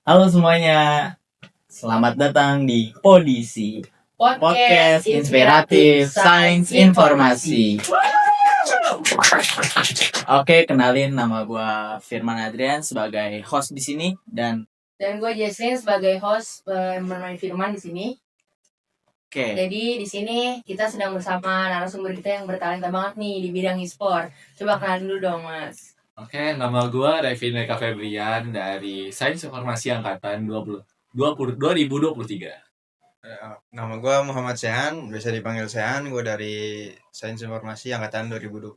Halo semuanya, selamat datang di Podisi Podcast Inspiratif Sains Informasi. Oke, kenalin nama gue Firman Adrian sebagai host di sini dan gue Jesslyn sebagai host bermain Firman di sini. Oke. Jadi di sini kita sedang bersama narasumber kita yang bertalenta banget nih di bidang e-sport. Coba kenalin dulu dong, Mas. Oke, nama gue Revin Eka Febrian dari Sains Informasi Angkatan 2023. Nama gue Muhammad Sehan, biasa dipanggil Sehan. Gue dari Sains Informasi Angkatan 2024.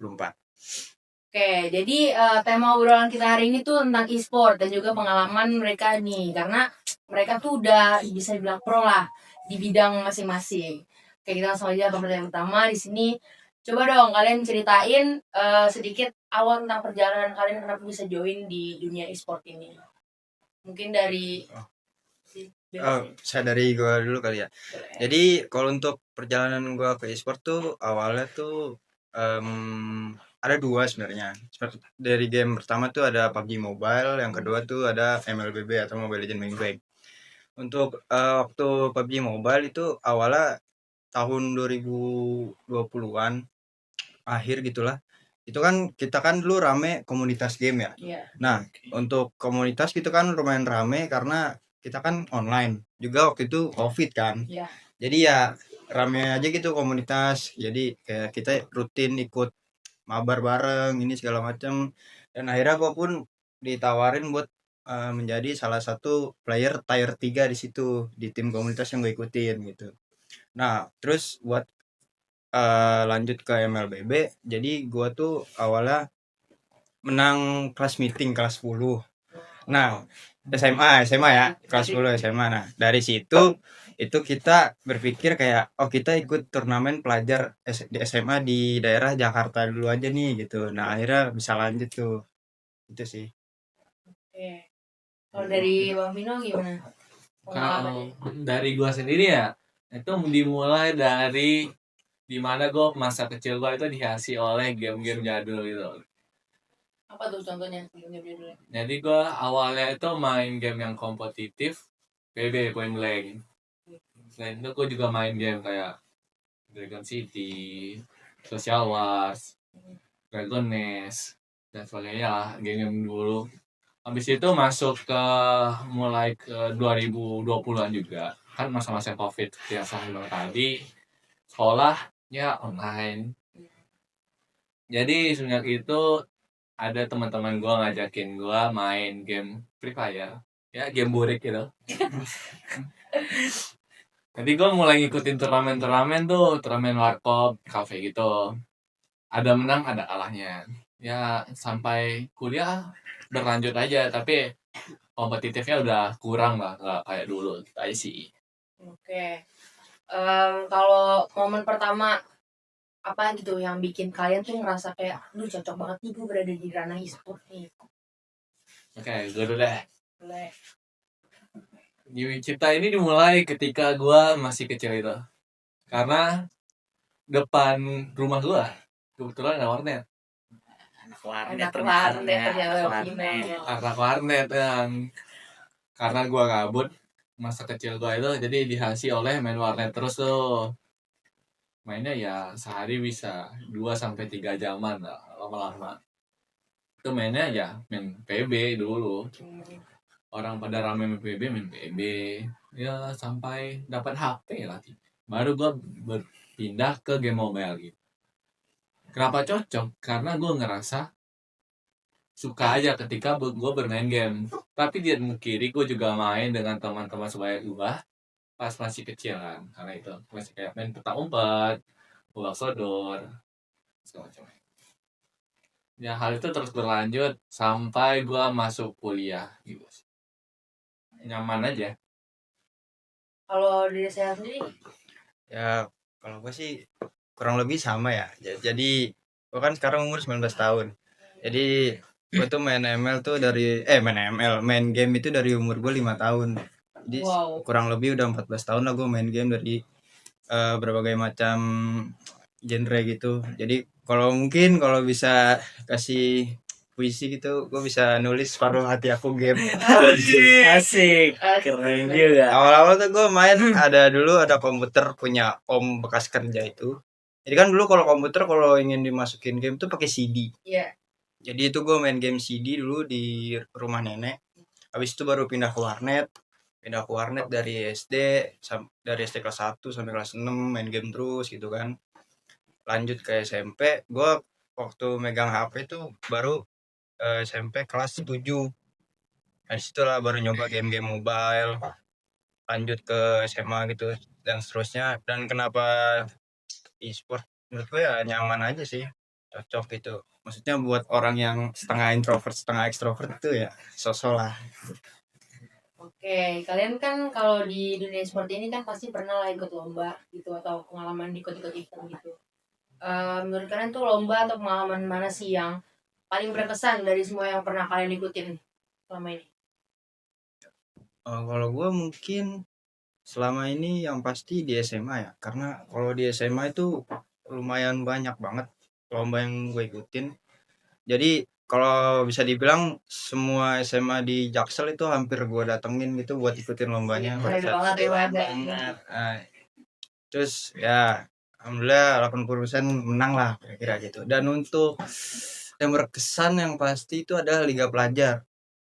Oke, jadi tema obrolan kita hari ini tuh tentang e-sport dan juga pengalaman mereka nih. Karena mereka tuh udah bisa dibilang pro lah di bidang masing-masing. Oke, kita langsung aja ke pertanyaan pertama di sini. Coba dong kalian ceritain sedikit awal tentang perjalanan kalian kenapa bisa join di dunia e-sport ini. Mungkin dari saya dari gue dulu kali ya. Boleh. Jadi kalau untuk perjalanan gue ke e-sport tuh awalnya tuh ada dua sebenarnya. Dari game pertama tuh ada PUBG Mobile, yang kedua tuh ada MLBB atau Mobile Legends Bang Bang. Untuk waktu PUBG Mobile itu awalnya tahun 2020-an akhir gitulah. Itu kan kita kan dulu rame komunitas game ya. Iya. Nah, untuk komunitas gitu kan lumayan rame karena kita kan online. Juga waktu itu Covid kan. Iya. Jadi ya rame aja gitu komunitas. Jadi kayak kita rutin ikut mabar bareng ini segala macam. Dan akhirnya gua pun ditawarin buat menjadi salah satu player tier 3 di situ di tim komunitas yang gue ikutin gitu. Nah, terus buat lanjut ke MLBB, jadi gua tuh awalnya menang kelas meeting kelas 10. Nah, SMA ya, kelas 10 SMA. Nah, dari situ itu kita berpikir kayak kita ikut turnamen pelajar di SMA di daerah Jakarta dulu aja nih gitu. Nah, akhirnya bisa lanjut tuh. Itu sih. Oke. Kalau dari Bang Vino gimana? Kalau dari gue sendiri ya, itu dimulai dari dimana gue masa kecil gue itu dihiasi oleh game-game jadul gitu. Apa tuh contohnya game jadulnya? Jadi gue awalnya itu main game yang kompetitif, PB Point Blank. Selain itu gue juga main game kayak Dragon City, Social Wars, Dragon Nest, dan sebagainya lah, game-game dulu. Habis itu masuk ke mulai ke 2020-an juga. Kan masa-masa Covid yang saya bilang tadi, sekolahnya online. Jadi semenjak itu ada teman-teman gue ngajakin gue main game Free Fire. Ya, game burik gitu. Jadi gue mulai ngikutin turnamen-turnamen tuh, turnamen warkop, cafe gitu. Ada menang, ada kalahnya. Ya, sampai kuliah berlanjut aja, tapi kompetitifnya udah kurang lah, nggak kayak dulu gitu aja sih. Oke. Kalau momen pertama apa gitu yang bikin kalian tuh ngerasa kayak lu cocok banget nih gue berada di ranah e-sport nih. Oke, gue dulu deh. Boleh. Cerita ini dimulai ketika gue masih kecil itu. Karena depan rumah gue kebetulan ada warnet. Anak warnet yang karena gue gabut masa kecil gue itu, jadi dihiasi oleh main warnet terus tuh. Mainnya ya sehari bisa 2-3 jaman lah, lama-lama. Itu mainnya ya main PB dulu. Orang pada rame main PB ya sampai dapat HP lah. Baru gue berpindah ke game mobile gitu. Kenapa cocok? Karena gue ngerasa suka aja ketika gue bermain game. Tapi di kiri gue juga main dengan teman-teman sebaya gue pas masih kecil kan. Karena itu masih kayak main petak umpet, bola sodor, segala macam. Ya hal itu terus berlanjut sampai gue masuk kuliah gitu. Nyaman aja. Kalau diri saya sendiri? Ya kalau gue sih kurang lebih sama ya. Jadi gue kan sekarang umur 19 tahun. Jadi gue tuh main ML tuh dari main game itu dari umur gue 5 tahun. Jadi kurang lebih udah 14 tahun lah gue main game dari berbagai macam genre gitu. Jadi kalau bisa kasih puisi gitu, gue bisa nulis separuh hati aku game. Asik. Keren juga. Awal-awal tuh gue main dulu ada komputer punya om bekas kerja itu. Jadi kan dulu kalau komputer kalau ingin dimasukin game tuh pakai CD. Iya. Jadi itu gue main game CD dulu di rumah nenek. Habis itu baru pindah ke warnet. Pindah ke warnet dari SD kelas 1 sampai kelas 6 main game terus gitu kan. Lanjut ke SMP, gue waktu megang HP tuh baru SMP kelas 7. Dari situlah baru nyoba game-game mobile. Lanjut ke SMA gitu dan seterusnya. Dan kenapa e-sport menurut gue ya nyaman aja sih, cocok gitu. Maksudnya buat orang yang setengah introvert setengah ekstrovert itu ya sosok lah. Oke, kalian kan kalau di dunia sport ini kan pasti pernah lah ikut lomba gitu atau pengalaman ikut-ikut event gitu. Menurut kalian tuh lomba atau pengalaman mana sih yang paling berkesan dari semua yang pernah kalian ikutin selama ini? Kalau gue mungkin selama ini yang pasti di SMA ya, karena kalau di SMA itu lumayan banyak banget lomba yang gue ikutin. Jadi kalau bisa dibilang semua SMA di Jaksel itu hampir gue datengin gitu buat ikutin lombanya. Keren banget ya, Wanda. Nah, terus ya alhamdulillah 80% menang lah kira-kira gitu. Dan untuk yang berkesan yang pasti itu adalah Liga Pelajar.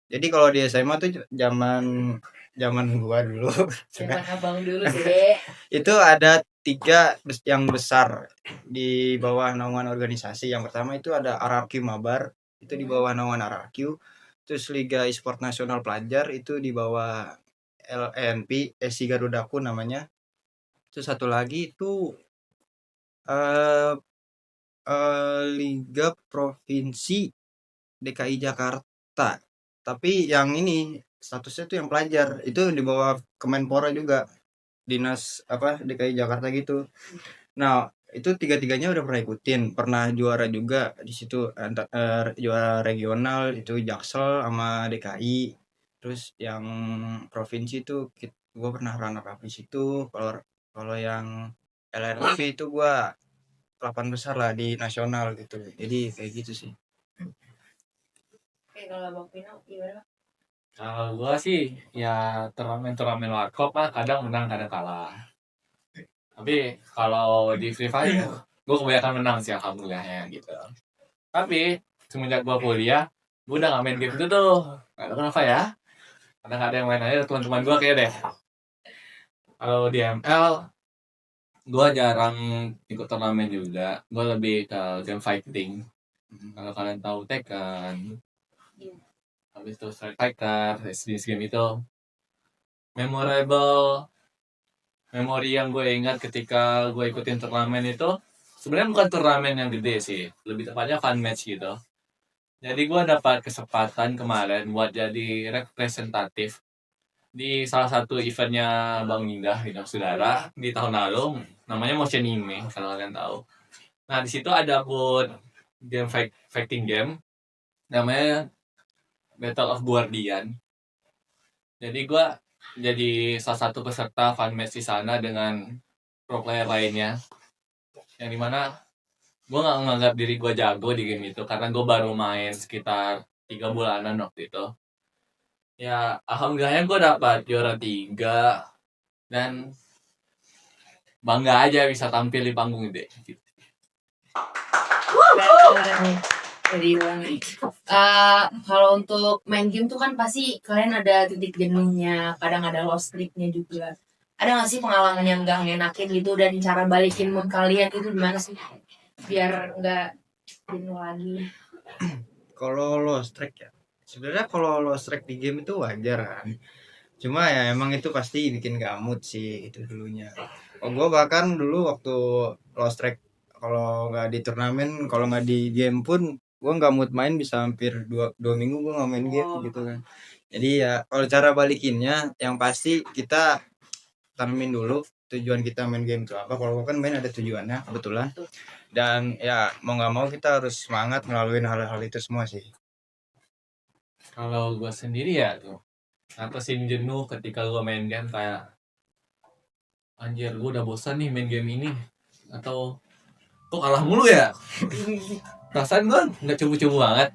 Jadi kalau di SMA tuh zaman gua dulu Zaman abang dulu sih. itu ada 3 yang besar di bawah naungan organisasi. Yang pertama itu ada RRQ Mabar, itu di bawah naungan RRQ. Terus Liga E-sport Nasional Pelajar itu di bawah LNP, SI Garudaku namanya. Terus satu lagi itu eh Liga Provinsi DKI Jakarta. Tapi yang ini statusnya tuh yang pelajar, itu di bawah Kemenpora juga. Dinas DKI Jakarta gitu. Nah, itu tiga-tiganya udah pernah ikutin, pernah juara juga di situ, juara regional itu Jaksel sama DKI. Terus yang provinsi itu gue pernah runner up di situ. Kalau yang LRV itu gue 8 besar lah di nasional gitu. Jadi kayak gitu sih. Oke, kalau Bang Pino gimana? Kalau gua sih ya turnamen warkop mah kadang menang kadang kalah. Tapi kalau di Free Fire gua kebanyakan menang sih alhamdulillahnya gitu. Tapi semenjak gua kuliah, gua udah gak main game itu tuh. Gak tahu kenapa ya. Kadang ada yang main aja teman-teman gua kayak deh. Kalau di ML gua jarang ikut turnamen juga. Gua lebih ke game fighting. Kalau kalian tahu Tekken, habis itu Street Fighter, jenis game itu memori yang gue ingat ketika gue ikutin turnamen itu sebenarnya bukan turnamen yang gede sih, lebih tepatnya fun match gitu. Jadi gue dapat kesempatan kemarin buat jadi representatif di salah satu eventnya Bang Indah Saudara di tahun lalu, namanya Motion Anime kalau kalian tahu. Nah di situ ada buat game fighting game namanya Battle of Guardian. Jadi gue jadi salah satu peserta fun match di sana dengan pro player lainnya. Yang dimana gue gak menganggap diri gue jago di game itu karena gue baru main sekitar 3 bulanan waktu itu. Ya alhamdulillahnya gue dapat juara 3 dan bangga aja bisa tampil di panggung gede. Jadi kalau untuk main game tuh kan pasti kalian ada titik jenuhnya, kadang ada lost streaknya juga. Ada nggak sih pengalaman yang nggak ngenakin gitu dan cara balikin mood kalian itu gimana sih biar nggak jenuh lagi? Kalau lost track ya, sebenarnya kalau lost track di game itu wajar kan. Cuma ya emang itu pasti bikin gamut sih itu dulunya. Gue bahkan dulu waktu lost track, kalau nggak di turnamen, kalau nggak di game pun gue nggak mood main bisa hampir dua minggu gue nggak main game gitu kan. Jadi ya kalau cara balikinnya yang pasti kita tanemin dulu tujuan kita main game itu apa. Kalau kan main ada tujuannya kebetulan, dan ya mau nggak mau kita harus semangat ngelaluin hal-hal itu semua sih. Kalau gue sendiri ya tuh ngatasin jenuh ketika gue main game kayak anjir gue udah bosan nih main game ini, atau kok kalah mulu ya. Perasaan gue nggak cupu-cupu banget.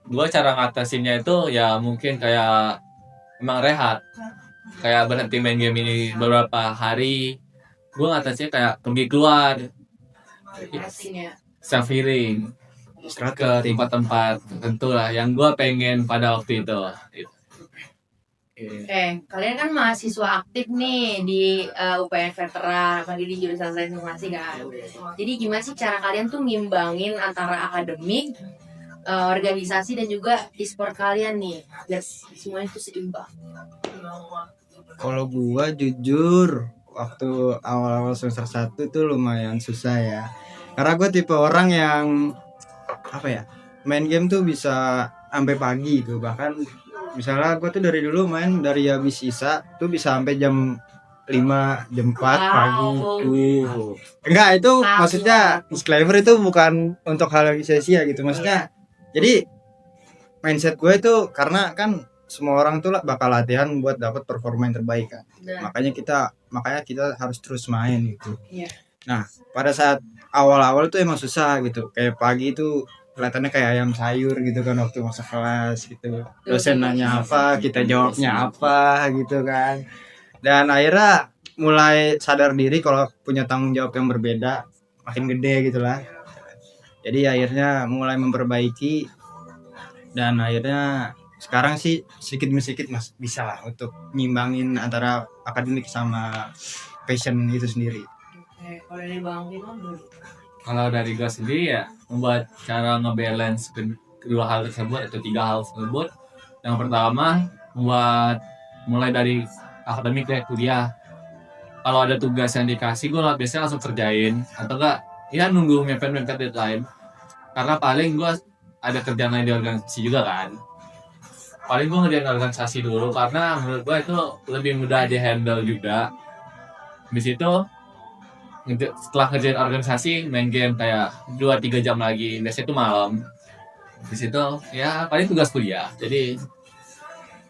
gue cara ngatasinnya itu ya mungkin kayak emang rehat, kayak berhenti main game ini beberapa hari. Gue ngatasinnya kayak pergi keluar, Asing ya. self healing ke Istirahat. tempat-tempat tertentu lah yang gue pengen pada waktu itu. Kalian kan mahasiswa aktif nih di UPN Veteran, apalagi di jurusan Sains Informasi kan. Jadi gimana sih cara kalian tuh ngimbangin antara akademik, organisasi dan juga e-sport kalian nih, biar semuanya itu seimbang? Kalau gua jujur waktu awal-awal semester 1 itu lumayan susah ya. Karena gua tipe orang yang apa ya? Main game tuh bisa sampai pagi gitu. Bahkan misalnya gua tuh dari dulu main dari habis sisa tuh bisa sampai jam 5, jam 4 pagi. Enggak, itu maksudnya disclaimer itu bukan untuk hal yang sia-sia gitu. Maksudnya jadi mindset gue itu karena kan semua orang tuh bakal latihan buat dapat performa yang terbaik kan. Nah, Makanya kita harus terus main gitu. Iya. Nah, pada saat awal-awal tuh emang susah gitu. Kayak pagi itu kelihatannya kayak ayam sayur gitu kan waktu masuk kelas gitu. Dosen nanya apa, kita jawabnya apa gitu kan. Dan akhirnya mulai sadar diri kalau punya tanggung jawab yang berbeda, makin gede gitu lah. Jadi akhirnya mulai memperbaiki dan akhirnya sekarang sih sedikit demi sedikit mas bisa lah untuk nyimbangin antara akademik sama passion itu sendiri. Kalau dari Bang Firman dulu. Kalau dari gue sendiri ya membuat cara ngebalance kedua hal tersebut atau 3 hal tersebut. Yang pertama membuat mulai dari akademik kayak kuliah. Kalau ada tugas yang dikasih gue biasanya langsung kerjain atau enggak ya nunggu mepet deadline. Karena paling gue ada kerjaan lain di organisasi juga kan. Paling gue ngerjain organisasi dulu karena menurut gue itu lebih mudah di handle juga. Habis itu setelah ngerjain organisasi main game kayak 2-3 jam lagi, biasanya itu malam. Habis itu ya paling tugas kuliah. Jadi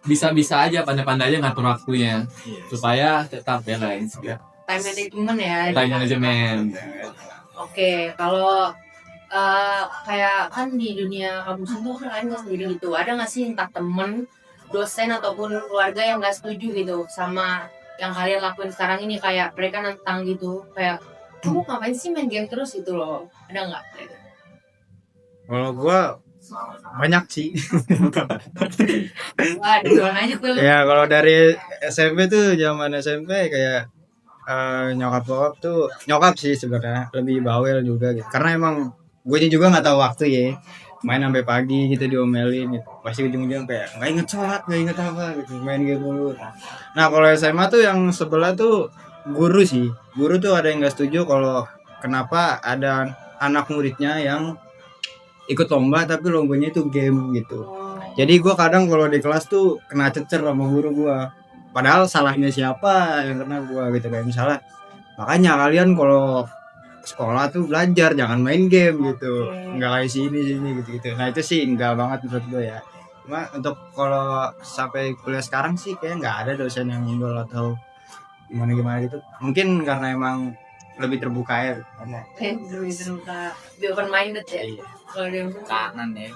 bisa-bisa aja pandai-pandai aja ngatur waktunya supaya tetap balance ya. Time management ya. Time management. Oke, kalau kayak kan di dunia kampus itu kalian nggak sendiri gitu, ada nggak sih entah temen, dosen ataupun keluarga yang nggak setuju gitu sama yang kalian lakuin sekarang ini, kayak mereka nentang gitu, kayak kamu ngapain sih main game terus gitu loh, ada nggak? Kalau gua banyak sih. Waduh, aja tuh. Ya kalau dari SMP tuh zaman SMP kayak nyokap sih sebenarnya lebih bawel juga gitu. Karena emang gue juga nggak tahu waktu ya, main sampai pagi gitu diomelin gitu. Pasti ujung-ujung kayak nggak inget sholat, nggak inget apa gitu, main game mulu. Nah kalau SMA tuh yang sebelah tuh guru sih, guru tuh ada yang nggak setuju kalau kenapa ada anak muridnya yang ikut lomba tapi lombanya itu game gitu. Jadi gue kadang kalau di kelas tuh kena cecer sama guru gue, padahal salahnya siapa yang kena gue gitu. Kayak misalnya makanya kalian kalau sekolah tuh belajar jangan main game gitu, nggak kayak sini gitu. Nah itu sih enggak banget menurut gue ya. Cuma untuk kalau sampai kuliah sekarang sih kayak nggak ada dosen yang ngindol atau gimana gitu. Mungkin karena emang lebih terbuka ya. Lebih terbuka, lebih open minded ya. Iya. Kalau dia Kanan ya.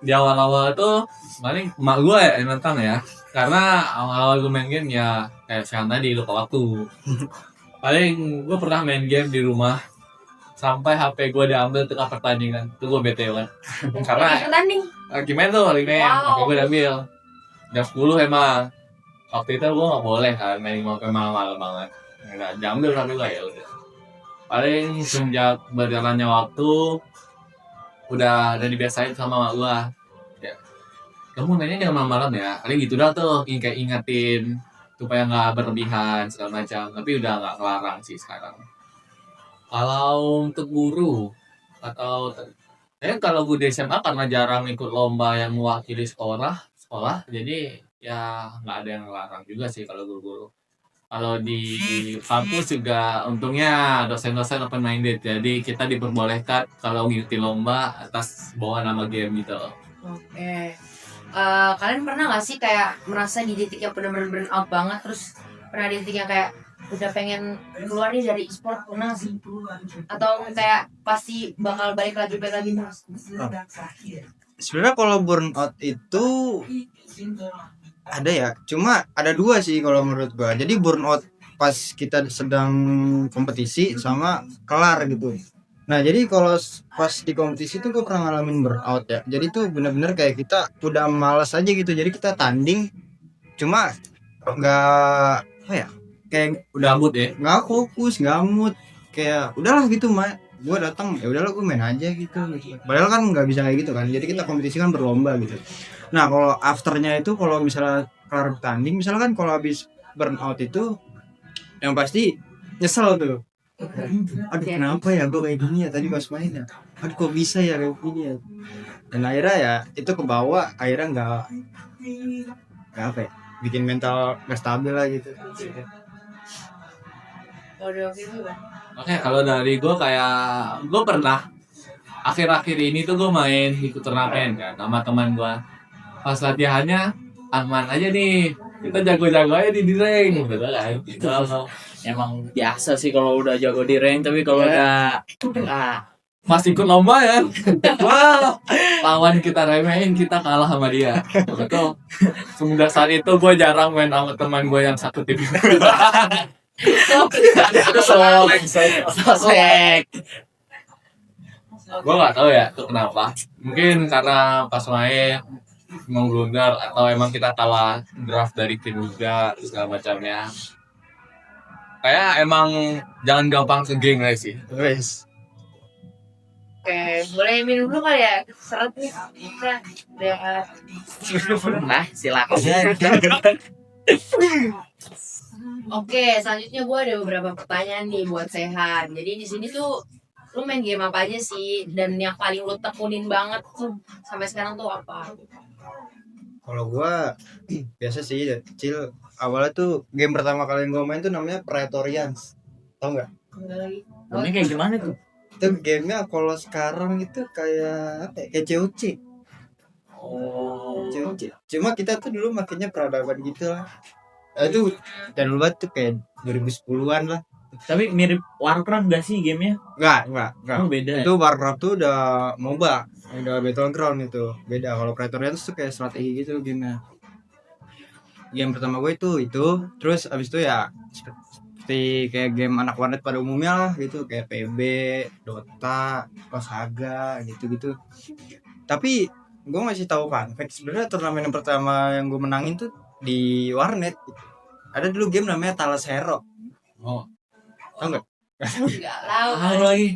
Di awal-awal tuh paling emak gue yang nentang ya, karena awal-awal gue main game ya kayak sekarang tadi lupa waktu. Paling gue pernah main game di rumah sampai HP gue diambil tengah pertandingan, tuh gue bete banget. Karena tanding. gimana tuh lagi main, Wow. HP gue diambil jam 10 emang. Waktu itu gue nggak boleh kan main sampai malam-malam banget. Nggak diambil HP gue ya udah. Paling sejak berjalannya waktu udah dibiasain sama mak gue. Ya, kamu mainnya jangan malam-malam ya. Paling gitu dah tuh, kayak ingetin supaya nggak berlebihan segala macam. Tapi udah nggak ngelarang sih sekarang. Kalau untuk guru atau kalau gue di SMA karena jarang ikut lomba yang mewakili sekolah, jadi ya nggak ada yang ngelarang juga sih kalau guru-guru. Kalau di kampus juga untungnya dosen-dosen open minded, jadi kita diperbolehkan kalau ngikutin lomba atas bawa nama game gitu. Oke. Kalian pernah gak sih kayak merasa di titik yang benar-benar burn out banget, terus pernah di titik yang kayak udah pengen keluar nih dari e-sport, pernah gak sih? Atau kayak pasti bakal balik lagi terus? Sebenarnya kalau burnout itu ada ya, cuma ada dua sih kalau menurut gua. Jadi burnout pas kita sedang kompetisi sama kelar gitu. Nah jadi kalau pas di kompetisi tuh gue pernah ngalamin burnout ya. Jadi tuh bener-bener kayak kita udah malas aja gitu. Jadi kita tanding cuma nggak apa ya, kayak udah Gabut ya. nggak fokus, nggak mood, kayak udahlah gitu mah. Gue datang ya udahlah gue main aja gitu. Padahal kan nggak bisa kayak gitu kan. Jadi kita kompetisi kan berlomba gitu. Nah kalau afternya itu kalau misalnya kelar tanding, misalnya kan kalau habis burnout itu yang pasti nyesel tuh. Aduh kenapa ya gue kayak gini ya tadi pas main ya. Aduh kok bisa ya kayak gini ya. Dan akhirnya ya itu ke bawah, akhirnya nggak apa ya, bikin mental nggak stabil lah gitu. Waduh, gitu kan. Oke, kalau dari gue kayak gue pernah akhir-akhir ini tuh gue main ikut turnamen kan sama teman gue. Pas latihannya aman aja nih, kita jago-jago aja di ring, betul kan? Itu emang biasa sih kalau udah jago di rank, tapi kalau udah Pas ikut lomba ya, wah, lawan kita remehin, kita kalah sama dia. Betul. Semenjak saat itu gue jarang main sama teman gue yang satu tim. itu sosek. Gue nggak tahu ya itu kenapa. Mungkin karena pas main emang blunder atau emang kita kalah draft dari tim juga segala macamnya. Kayak emang jangan gampang ke geng lah sih. Wes. Oke, boleh minum dulu kali ya? Seret nih. Udah, Nah, silakan. Oke, selanjutnya gue ada beberapa pertanyaan nih buat Sehan. Jadi di sini tuh lu main game apa aja sih? Dan yang paling lu tekunin banget tuh sampai sekarang tuh apa? Kalau gua biasa sih dari kecil, awalnya tuh game pertama kali yang gua main tuh namanya Praetorians. Tau nggak? Enggak lagi. Ini kayak gimana tuh? Itu gamenya kalau sekarang itu kayak apa ya? Kayak COC. Oh, COC. Cuma kita tuh dulu makanya peradaban gitu lah. Itu dan lu tuh kayak 2010-an lah. tapi mirip Warcraft gak sih gamenya? Enggak. Oh, beda ya? Itu Warcraft tuh udah MOBA, udah Battleground itu. Beda. Kalau Praetorians tuh kayak strategi gitu gamenya. Game pertama gue itu, terus abis itu ya seperti kayak game anak warnet pada umumnya lah gitu, kayak PB, Dota, Saga gitu-gitu. Tapi gue masih tahu kan, sebenarnya turnamen yang pertama yang gue menangin tuh di warnet. Ada dulu game namanya Talos Hero. Oh, Tau nggak? Enggak tahu. tahu lagi.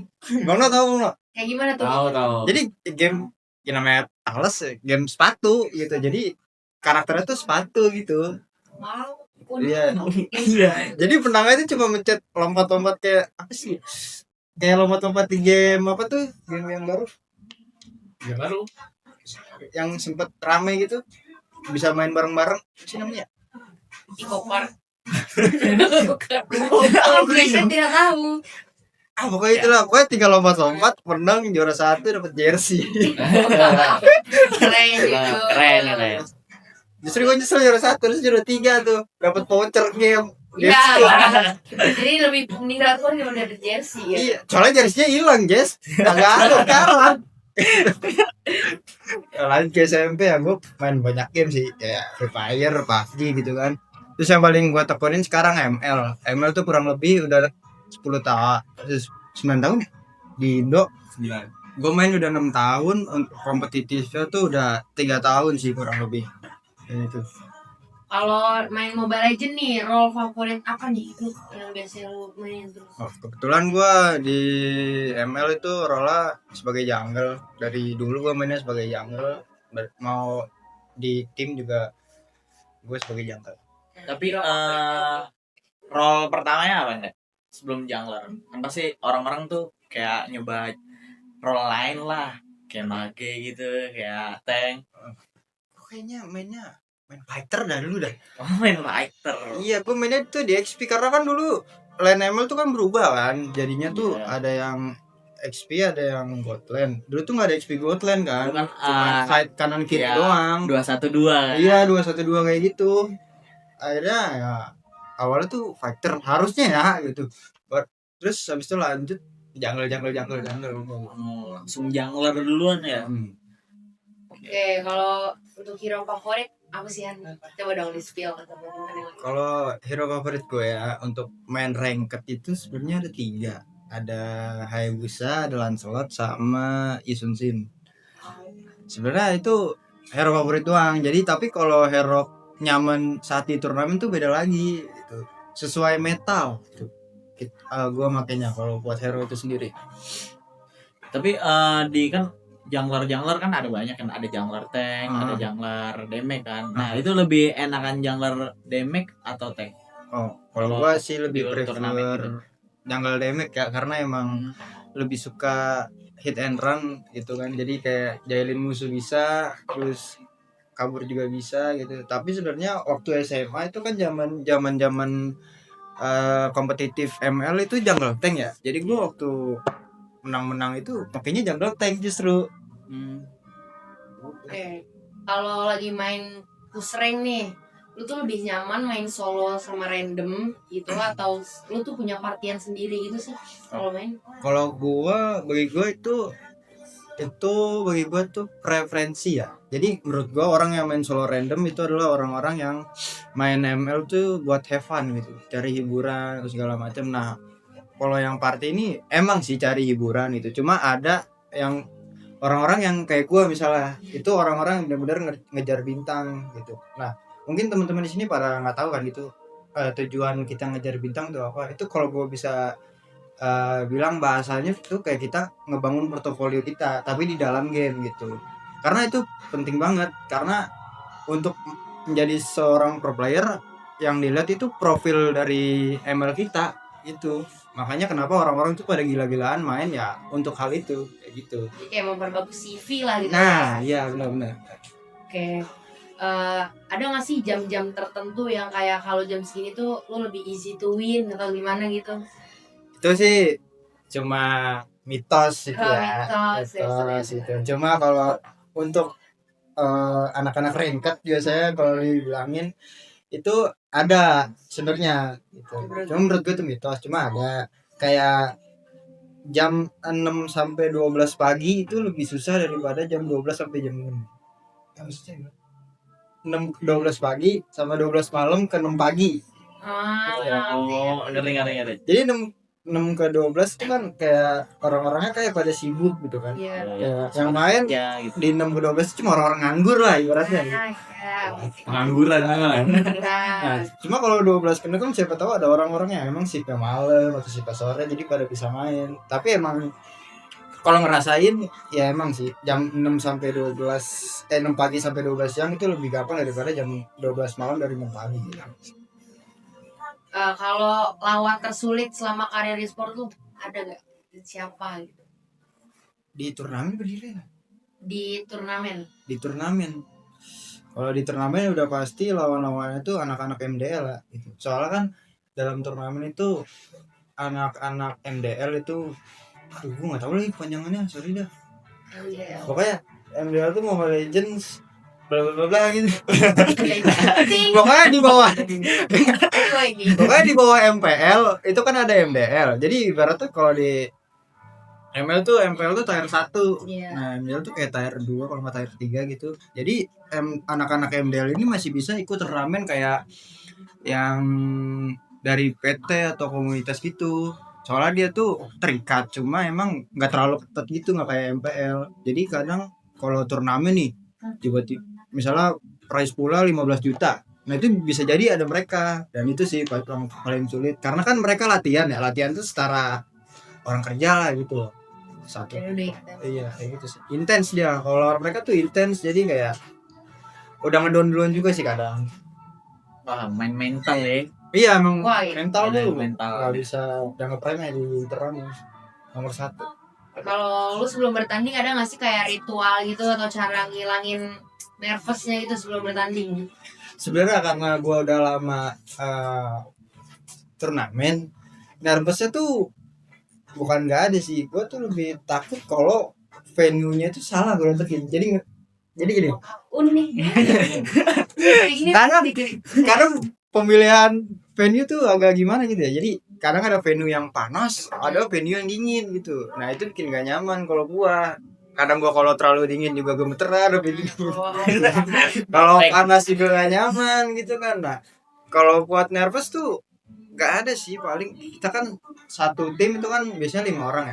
Bang No tahu nggak? Kayak gimana tuh? Tahu. Jadi game yang namanya Talos, game sepatu gitu. Jadi karakternya tuh sepatu gitu. Mau. Iya. Iya. Jadi penangnya itu cuma mencet lompat-lompat kayak apa sih? Kayak lompat-lompat di game apa tuh? Game yang baru Ya baru. yang sempet rame gitu. Bisa main bareng-bareng. Apa sih namanya? Ikopar. Aku tidak tahu. Ah pokoknya itulah. Pokoknya tinggal lompat-lompat, menang juara 1 dapat jersey. Keren gitu. Keren. Justru gue nyesel juara 1, terus juara 3 tuh dapat voucher game. Iya. Jadi lebih mending hardcore daripada ada jersey ya. Iya, soalnya jersey-nya hilang, Jess. Kagak ada sekarang. Lanjut ke SMP ya, gue main banyak game sih, kayak Free Fire, PUBG gitu kan. Terus yang paling gue tekunin sekarang ML. ML tuh kurang lebih udah 10 tahun, 9 tahun ya? Di Indo. 9. Gue main udah 6 tahun, kompetitifnya tuh udah 3 tahun sih kurang lebih. Dan itu. Kalau main Mobile Legends nih, role favorit apa nih itu yang biasa lu main terus? Oh, kebetulan gue di ML itu role sebagai jungle. Dari dulu gue mainnya sebagai jungle. Mau di tim juga gue sebagai jungle. Tapi role pertamanya apa enggak? Sebelum jungler. Kan pasti orang-orang tuh kayak nyoba role lain lah. Kayak mage gitu, kayak tank. Kayaknya main fighter dah dulu dah. Oh, main fighter. Iya, gue mainnya tuh di XP karena kan dulu lane ML tuh kan berubah kan. Jadinya tuh Iya. ada yang XP, ada yang god lane. Dulu tuh nggak ada XP god lane kan. Bukan, Cuma side kanan kiri iya. doang. 212. Iya, 212 kayak gitu. Akhirnya ya awalnya tuh fighter harusnya ya gitu. Terus habis itu lanjut jungle. Oh, langsung jungler duluan ya. Hmm. Oke, kalau untuk hero favorit apa sih Han? Coba dong di spill atau gimana? Kalau hero favorit gue ya untuk main ranked itu sebenarnya ada 3. Ada Hayabusa, ada Lancelot, sama Isun Shin. Sebenarnya itu hero favorit doang. Jadi tapi kalau hero nyaman saat di turnamen tuh beda lagi gitu. Sesuai metal gitu. Gue makanya kalau buat hero itu sendiri. Tapi di kan jungler kan ada banyak kan, ada jungler tank, ada jungler damage kan. Nah, itu lebih enakan jungler damage atau tank? Oh, kalau Kalau gue sih lebih di turnamen prefer gitu. jungle damage ya karena emang lebih suka hit and run gitu kan. Jadi kayak jahilin musuh bisa, terus kabur juga bisa gitu. Tapi sebenarnya waktu SMA itu kan zaman kompetitif ML itu jungle tank ya. Jadi gua waktu menang-menang itu pakainya jungle tank justru. Oke. Kalau lagi main push rank nih, lu tuh lebih nyaman main solo sama random gitu atau lu tuh punya partian sendiri gitu sih kalau main? Kalau bagi gua itu bagi gua tuh preferensi ya. Jadi menurut gua orang yang main solo random itu adalah orang-orang yang main ML tuh buat have fun gitu, cari hiburan atau segala macam. Nah, kalau yang party ini emang sih cari hiburan itu. Cuma ada yang orang-orang yang kayak gua misalnya, itu orang-orang yang benar-benar ngejar bintang gitu. Nah, mungkin teman-teman di sini pada nggak tahu kan gitu tujuan kita ngejar bintang itu apa. Itu kalau gua bisa bilang bahasanya tuh kayak kita ngebangun portofolio kita tapi di dalam game gitu, karena itu penting banget karena untuk menjadi seorang pro player yang dilihat itu profil dari ML kita itu, makanya kenapa orang-orang tuh pada gila-gilaan main ya untuk hal itu kayak gitu. Jadi kayak memperbagus CV lah gitu. Nah iya benar-benar. Oke. Ada nggak sih jam-jam tertentu yang kayak kalau jam segini tuh lu lebih easy to win atau gimana gitu? Itu sih cuma mitos itu ya, Mitos, mitos itu. Cuma kalau untuk anak-anak ringkat biasanya kalau dibilangin itu ada sebenarnya gitu. Cuma menurut gue itu mitos, cuma ada kayak jam 6 sampai 12 pagi itu lebih susah daripada jam 12 sampai jam 6. Ya, maksudnya 6 ke 12 pagi sama 12 malam ke 6 pagi. Oh, ngerti. Jadi 6 ke 12 itu kan kayak orang-orangnya kayak pada sibuk gitu kan. Iya. Ya, yang main Ya gitu. di 6 ke 12 cuma orang-orang nganggur lah ibaratnya. Pengangguran kan. Nah, cuma kalau 12 kena kan siapa tahu ada orang-orang yang emang shift malam atau shift sore jadi pada bisa main. Tapi emang kalau ngerasain ya emang sih jam 6 sampai 12 6 pagi sampai 12 siang itu lebih gampang daripada jam 12 malam dari 6 pagi gitu. Kalau lawan tersulit selama karir e-sport tuh ada gak? Siapa gitu? Di turnamen berdiri lah. Di turnamen. Di turnamen. Kalau di turnamen udah pasti lawan-lawannya tuh anak-anak MDL lah gitu. Soalnya kan dalam turnamen itu anak-anak MDL itu aduh gue gak tahu lagi panjangannya, sorry dah. Pokoknya MDL tuh Mobile Legends bla bla bla gitu. Pokoknya di bawah pokoknya di bawah MPL itu kan ada MDL. Jadi ibaratnya kalau di ML tuh MPL tuh tier 1. Iya. Nah, MDL tuh kayak tier 2 kalau nggak tier 3 gitu. Jadi anak-anak MDL ini masih bisa ikut turnamen kayak yang dari PT atau komunitas gitu. Soalnya dia tuh terikat, cuma emang nggak terlalu ketat gitu, nggak kayak MPL. Jadi kadang kalau turnamen nih tiba-tiba misalnya prize pula 15 juta. Nah itu bisa jadi ada mereka, dan itu sih paling sulit karena kan mereka latihan tuh setara orang kerja lah gitu satu. Iya kayak gitu sih, intens dia. Kalau mereka tuh intens, jadi kayak udah ngedown duluan juga sih kadang. Wah, main mental ya. Iya emang Wah, iya. mental tuh Mental. nggak bisa udah ngeprime di turnamen nomor 1. Kalau lu sebelum bertanding ada nggak sih kayak ritual gitu atau cara ngilangin nervousnya gitu sebelum bertanding? Sebenarnya karena gue udah lama turnamen, nervousnya tuh bukan nggak ada sih, gue tuh lebih takut kalau venue-nya itu salah gue letakkan. Jadi gini, Unik. karena pemilihan venue tuh agak gimana gitu ya. Jadi kadang ada venue yang panas, ada venue yang dingin gitu. Nah itu bikin gak nyaman kalau gua. kadang gua kalau terlalu dingin juga gemeteran kalau panas juga gak nyaman gitu kan. Nah kalau buat nervous tuh gak ada sih, paling kita kan satu tim itu kan biasanya 5 orang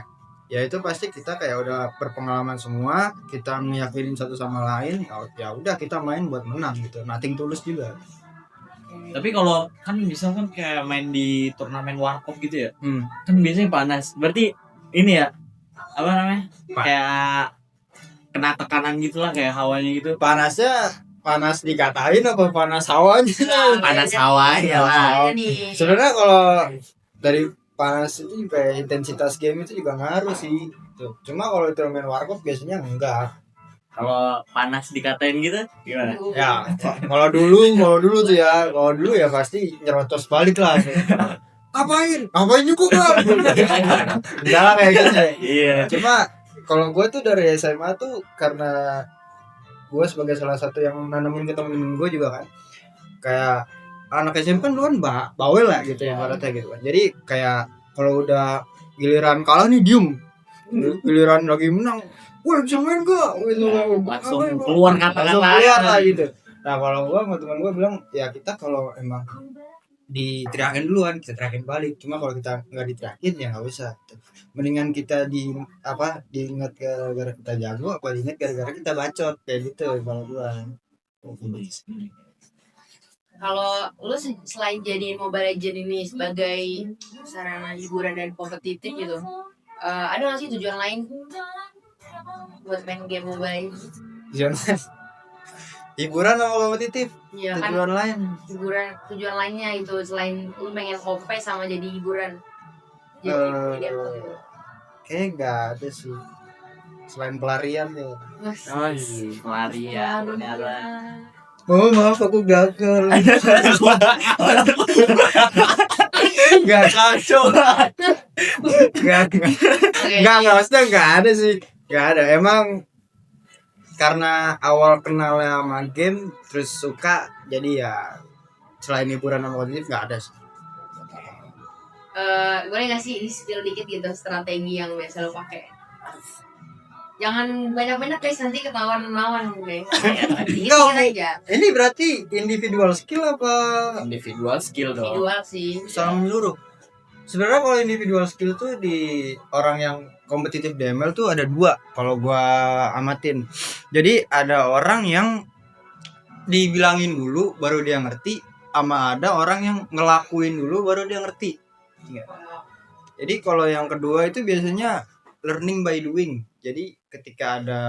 ya itu pasti kita kayak udah berpengalaman semua, kita meyakinin satu sama lain, ya udah kita main buat menang gitu, nothing tulus juga. Tapi kalau kan misalkan kayak main di turnamen warkop gitu ya, Hmm. kan biasanya panas. Berarti ini ya apa namanya? Kayak kena tekanan gitulah, kayak hawanya gitu. Panasnya panas dikatain apa panas hawanya? Panas hawanya lah. Nih. Sebenarnya kalau dari panas itu kayak intensitas game itu juga ngaruh sih. Tuh. Cuma kalau turnamen warkop biasanya enggak. Kalau panas dikatain gitu gimana? Ya, kalau dulu tuh ya, kalau dulu ya pasti nyerocos balik lah. Ngapain nyukup bang? Misalnya kayak gitu. Iya. Cuma kalau gue tuh dari SMA tuh karena gue sebagai salah satu yang nanamin ke temen gue juga kan, kayak anak SMP kan lu kan bawel lah gitu ya ibaratnya gitu kan. Jadi kayak kalau udah giliran kalah nih diem, giliran lagi menang, wah bisa main gak? Gitu, Langsung apa, keluar langsung kata-kata. keluar lah gitu. Nah kalau gue sama teman gue bilang ya kita kalau emang diteriakin duluan kita teriakin balik, cuma kalau kita nggak diteriakin ya nggak usah. Mendingan kita diingat gara-gara kita jago apa diingat gara-gara kita bacot kayak gitu kalau gue. Kalau lu selain jadiin Mobile Legends ini sebagai sarana hiburan dan kompetitif gitu, ada nggak sih tujuan lain buat main game Mobile? Hiburan sama kompetitif, Ya kan tujuan lain. tujuan lainnya itu selain lu pengen kompe sama jadi hiburan. Jadi apa gitu? Kayaknya nggak ada sih selain pelarian ya. Pelarian ternyata. Oh maaf aku gagal. Nggak kacau. Nggak maksudnya nggak ada sih, nggak ada. Emang karena awal kenalnya sama game terus suka, jadi ya selain hiburan sama kompetitif nggak ada sih. Boleh nggak sih skill dikit gitu strategi yang biasa lo pakai? Jangan banyak-banyak guys, nanti ketahuan lawan guys. Dikit aja. Ini berarti individual skill apa Individual skill dong. Individual sih. sama menyeluruh? Sebenarnya kalau individual skill tuh di orang yang kompetitif DML tuh ada 2 kalau gua amatin. Jadi ada orang yang dibilangin dulu baru dia ngerti, sama ada orang yang ngelakuin dulu baru dia ngerti. Jadi kalau yang kedua itu biasanya learning by doing. Jadi ketika ada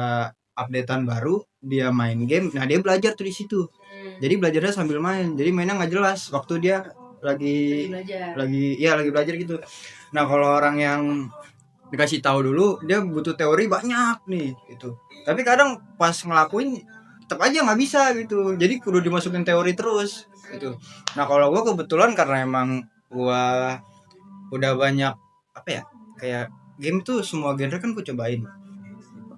updatean baru dia main game, nah dia belajar tuh di situ. Jadi belajarnya sambil main, jadi mainnya nggak jelas waktu dia lagi belajar gitu. Nah kalau orang yang dikasih tahu dulu dia butuh teori banyak nih gitu, tapi kadang pas ngelakuin tetap aja nggak bisa gitu, jadi kudu dimasukin teori terus gitu. Nah kalau gua kebetulan karena emang gua udah banyak apa ya, kayak game tuh semua genre kan gua cobain,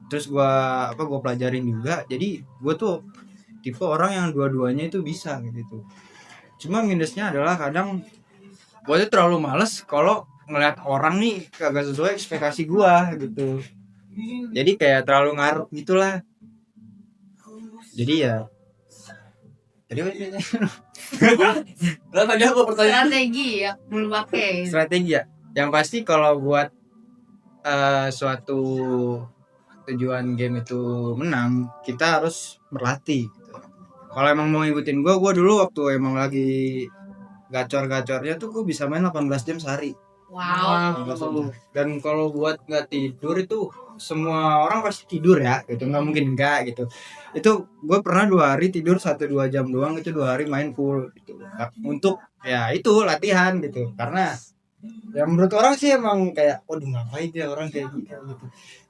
terus gua pelajarin juga, jadi gua tuh tipe orang yang dua-duanya itu bisa gitu. Cuma minusnya adalah kadang gue tuh terlalu males kalau ngeliat orang nih kagak sesuai ekspektasi gue gitu. Jadi kayak terlalu ngaruh gitulah. Jadi ya. Jadi Tadi apa pertanyaan? Strategi ya, belum pakai. strategi ya. Yang pasti kalau buat suatu tujuan game itu menang, kita harus berlatih. Gitu. Kalau emang mau ngikutin gue dulu waktu emang lagi gacor-gacornya tuh gue bisa main 18 jam sehari. Wow. Dan kalau buat nggak tidur itu semua orang pasti tidur ya, gitu nggak mungkin enggak gitu. Itu gue pernah 2 hari tidur 1-2 jam doang, itu 2 hari main full gitu. Untuk ya itu latihan gitu, karena ya menurut orang sih emang kayak waduh ngapain ya orang kayak gitu.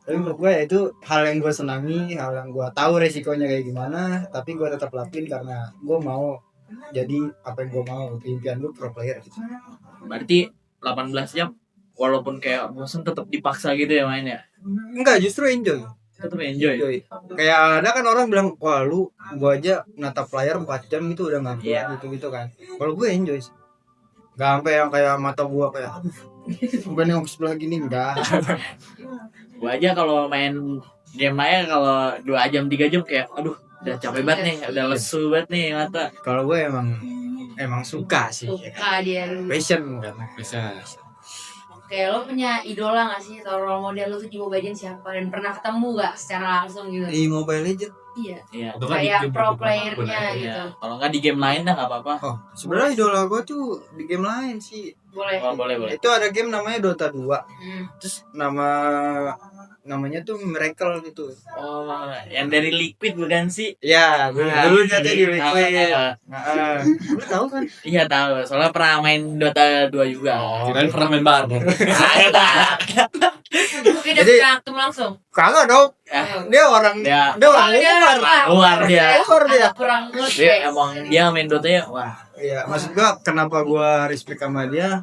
Tapi menurut gue ya itu hal yang gue senangi, hal yang gue tahu resikonya kayak gimana, tapi gue tetap lakuin karena gue mau jadi apa yang gue mau, impian gue pro player gitu. Berarti 18 jam walaupun kayak bosan tetap dipaksa gitu ya mainnya. Enggak, justru enjoy. Tetap enjoy. Kayak ada kan orang bilang wah lu gua aja natap layar 4 jam itu udah nggak Iya. gitu kan. Kalau gue enjoy sih. Gak sampai yang kayak mata gua kayak aduh bukan yang sebelah gini, enggak. Gua aja kalau main game aja kalau 2 jam 3 jam kayak aduh udah capek banget nih, udah lesu banget nih mata. Kalau gue emang suka sih, Suka dia. passion karena Bisa. Oke, lo punya idola gak sih atau role model lo tuh di Mobile Legends siapa dan pernah ketemu gak secara langsung gitu? di Mobile Legends. Iya. Iya. Itu kan Kayak di- pro di- playernya di- gitu. Iya. Kalau nggak di game lain dah nggak apa-apa. Oh, sebenarnya idola gue tuh di game lain sih. Boleh. Oh, boleh. Itu ada game namanya Dota 2. Hmm. Terus namanya tuh Miracle gitu. Oh, yang dari Liquid bukan sih? Ya, dulu dia tuh di Liquid. Ah, Lu tahu kan? iya tahu, soalnya pernah main Dota 2 juga. Kirain pernah main bareng. Mungkin udah Jadi- pernah ketemu langsung. Kagak dong. Ah, Dia orang Dia- orang luar. Luar dia. Luar dia. Agak kurang good Dia guys. emang dia main Dota ya, wah. Iya, maksud gua kenapa gua respect sama dia?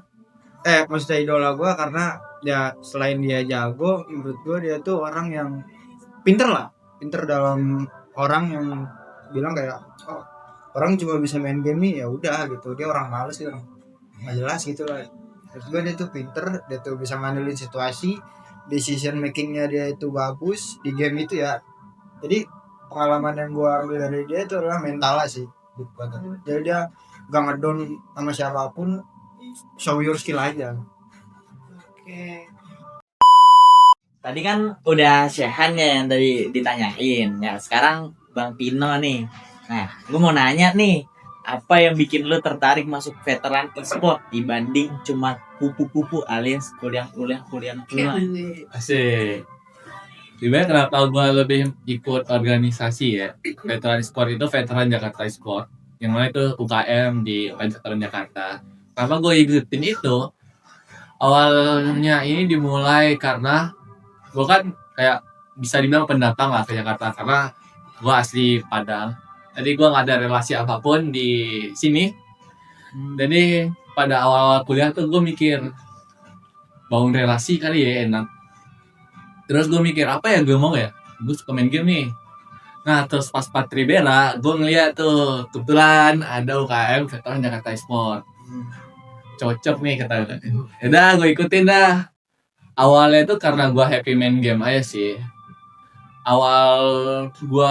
Maksudnya idola gua karena ya selain dia jago, menurut gua dia tuh orang yang pinter lah, pinter dalam orang yang bilang kayak oh, orang cuma bisa main game nih ya udah gitu. Dia orang males sih, orang nggak jelas gitu lah. Menurut gua dia tuh pinter, dia tuh bisa ngandelin situasi, decision makingnya dia itu bagus di game itu ya. Jadi pengalaman yang gua ambil dari dia itu adalah mentalnya sih. Jadi dia gak ngedon sama siapapun, show your skill aja. Oke. Tadi kan udah Syehan ya yang tadi ditanyain. Ya, sekarang Bang Pino nih. Nah, gue mau nanya nih, apa yang bikin lu tertarik masuk veteran e-sport dibanding cuma pupu-pupu alias kuliah. Asik. Sebenarnya kenapa gue lebih ikut organisasi ya? Veteran Sport itu Veteran Jakarta Sport. Yang mana itu UKM di Veteran Jakarta. Kenapa gue ikutin itu? Awalnya ini dimulai karena gue kan kayak bisa dibilang pendatang lah ke Jakarta. Karena gue asli Padang. Jadi gue gak ada relasi apapun di sini. Jadi pada awal-awal kuliah tuh gue mikir bangun relasi kali ya enak. Terus gue mikir apa ya gue mau ya, gue suka main game nih. Nah terus pas Patribera gue ngeliat tuh kebetulan ada UKM Veteran Jakarta Sport. Cocok nih kata gue. Yaudah gue ikutin dah. Awalnya tuh karena gue happy main game aja sih. Awal gue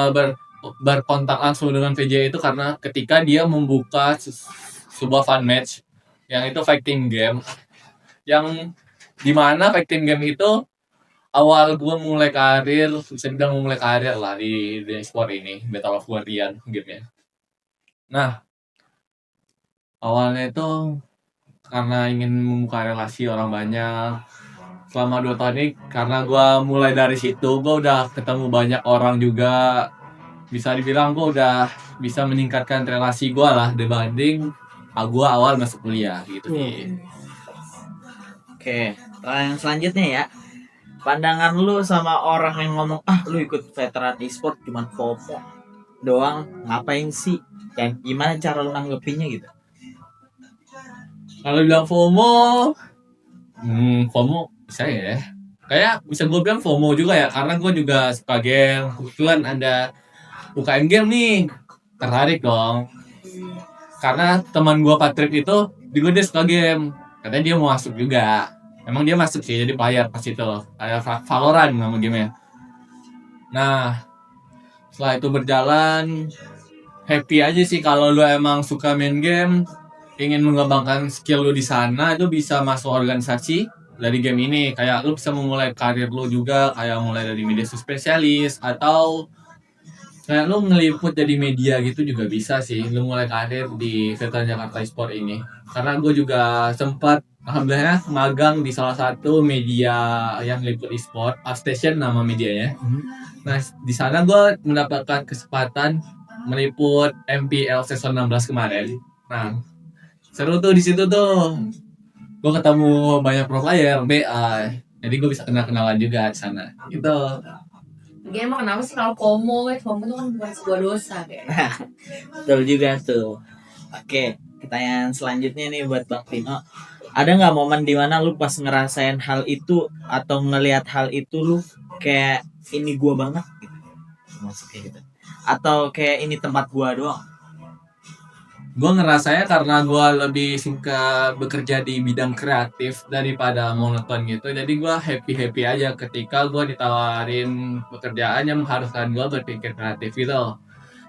berkontak langsung dengan VJ itu karena ketika dia membuka sebuah fun match yang itu fighting game, yang dimana fighting game itu awal gue mulai karir, bisa dibilang mulai karir lah di e-sport ini, Battle of Guardian gamenya. Nah, awalnya itu karena ingin membuka relasi orang banyak. Selama 2 tahun ini, karena gue mulai dari situ, gue udah ketemu banyak orang juga. Bisa dibilang gue udah bisa meningkatkan relasi gue lah dibanding gue awal masuk kuliah gitu sih. Oke, yang selanjutnya ya. Pandangan lu sama orang yang ngomong lu ikut veteran e-sport cuman FOMO doang, ngapain sih? Dan gimana cara lu nanggepinnya gitu? Kalau bilang FOMO, FOMO bisa ya. Kayak bisa gue bilang FOMO juga ya, karena gue juga suka game. Kebetulan ada UKM game nih, tertarik dong. Karena teman gue Patrick itu juga dia suka game, katanya dia mau masuk juga. Emang dia masuk sih jadi player pas itu, kayak Valorant nama gamenya. Nah, setelah itu berjalan, happy aja sih kalau lu emang suka main game, ingin mengembangkan skill lu di sana, itu bisa masuk organisasi dari game ini. Kayak lu bisa memulai karir lu juga, kayak mulai dari media spesialis atau kayak lu ngeliput jadi media gitu juga bisa sih. Lu mulai karir di Veteran Jakarta Sport ini. Karena gue juga sempat alhamdulillah magang di salah satu media yang liput e-sport, Upstation nama medianya. Nah, di sana gue mendapatkan kesempatan meliput MPL season 16 kemarin. Nah, seru tuh di situ tuh. Gue ketemu banyak pro player, BA. Jadi gue bisa kenal-kenalan juga di sana. Gitu. Dia emang kenapa sih kalau FOMO itu kan bukan sebuah dosa kayak. Betul juga tuh. Oke, pertanyaan selanjutnya nih buat Bang Pino. Ada nggak momen dimana lu pas ngerasain hal itu atau ngelihat hal itu lu kayak ini gua banget gitu, masuk kayak gitu, atau kayak ini tempat gua doang? Gue ngerasanya karena gue lebih suka bekerja di bidang kreatif daripada monoton gitu. Jadi gue happy aja ketika gue ditawarin pekerjaan yang mengharuskan gue berpikir kreatif gitu.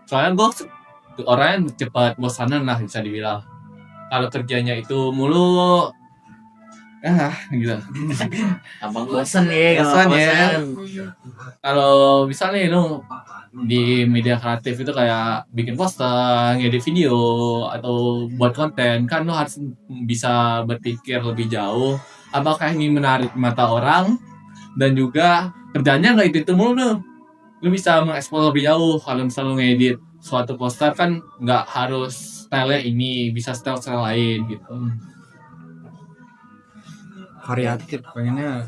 Soalnya gue orangnya cepat bosanan lah bisa dibilang. Kalau kerjanya itu mulu, gitu. Abang bosen ya kalau Bosan ya. bosen. Kalau misalnya lu di media kreatif itu kayak bikin poster, ngedit video, atau buat konten, kan lu harus bisa berpikir lebih jauh. Apakah ini menarik mata orang, dan juga kerjanya nggak itu mulu tuh. Lu bisa mengeksplor lebih jauh. Kalau misalnya lu ngedit suatu poster kan nggak harus style ini, bisa style lain gitu. Variatif, pengennya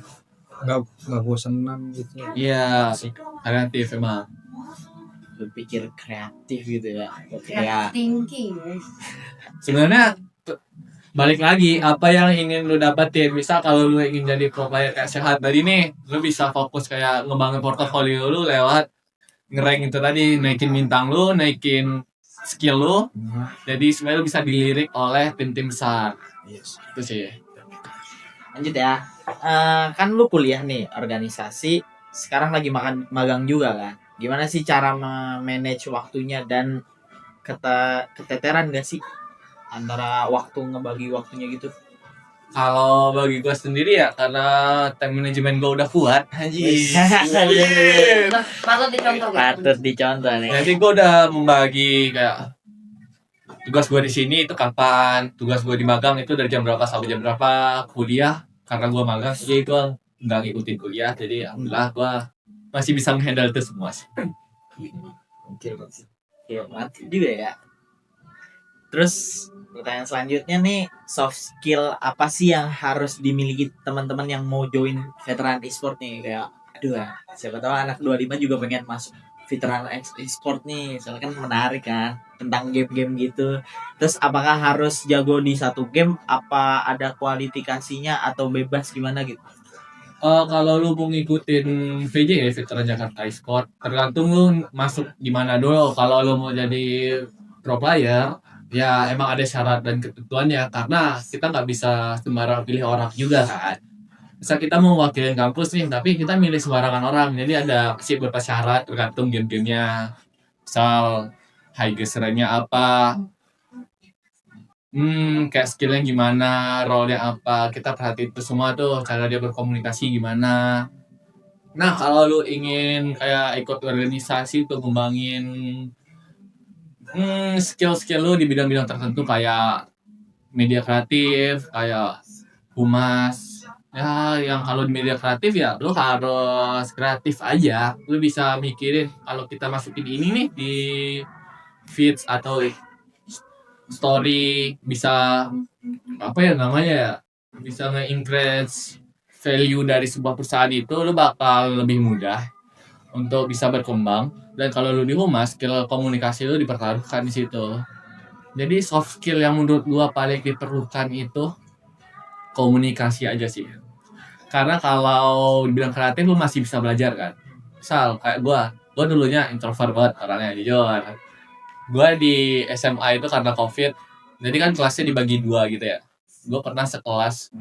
nggak bosenan gitu. Iya, kreatif emang. Berpikir kreatif gitu ya. Creative Kayak thinking. Sebenarnya balik lagi apa yang ingin lu dapetin. Misal kalau lu ingin jadi pro player kayak Sehat tadi nih, lu bisa fokus kayak ngembangin portofolio lu lewat ngerank itu tadi, naikin bintang lu, naikin skill lu, jadi sebenarnya lu bisa dilirik oleh tim-tim besar. Itu sih. lanjut ya. Kan lu kuliah nih organisasi, sekarang lagi magang juga kan. Gimana sih cara manage waktunya dan keteteran gak sih antara waktu ngebagi waktunya gitu? Kalau bagi gue sendiri ya karena time management gue udah kuat, anjir. Patut dicontoh kan? Patut dicontoh nih. Jadi gue udah membagi kayak tugas gue di sini itu kapan, tugas gue di magang itu dari jam berapa sampai jam berapa, kuliah karena gue magang jadi gue nggak ngikutin kuliah, jadi alhamdulillah gue masih bisa menghandle itu semua sih. Oke, mantap juga ya. Terus pertanyaan selanjutnya nih, soft skill apa sih yang harus dimiliki teman-teman yang mau join veteran e-sport nih? Kayak aduh ya, siapa tahu anak 25 juga pengen masuk veteran e-sport nih, soalnya kan menarik kan tentang game-game gitu. Terus apakah harus jago di satu game, apa ada kualifikasinya atau bebas gimana gitu? Kalau lu mau ngikutin VJ ya, Veteran Jakarta Esport, tergantung lu masuk di mana dulu. Kalau lu mau jadi pro player, ya emang ada syarat dan ketentuannya karena kita nggak bisa sembarang pilih orang juga kan. Misal kita mau wakilin kampus nih, tapi kita milih sembarangan orang, jadi ada sih beberapa syarat tergantung game-gamenya. Misal high geserannya apa, kayak skillnya gimana, role-nya apa, kita perhatiin itu semua tuh, cara dia berkomunikasi gimana. Nah, kalau lu ingin kayak ikut organisasi untuk ngembangin skill-skill lu di bidang-bidang tertentu kayak media kreatif, kayak humas. Ya, yang kalau di media kreatif ya lu harus kreatif aja. Lu bisa mikirin kalau kita masukin ini nih di feeds atau story, bisa apa ya namanya ya, bisa nge-increase value dari sebuah perusahaan itu, lu bakal lebih mudah untuk bisa berkembang. Dan kalau lu di humas, skill komunikasi lu dipertaruhkan di situ. Jadi soft skill yang menurut gua paling diperlukan itu komunikasi aja sih. Karena kalau dibilang kreatif lu masih bisa belajar kan. Misal kayak gua dulunya introvert banget orangnya, jujur. Gua di SMA itu karena COVID, jadi kan kelasnya dibagi 2 gitu ya. Gua pernah sekelas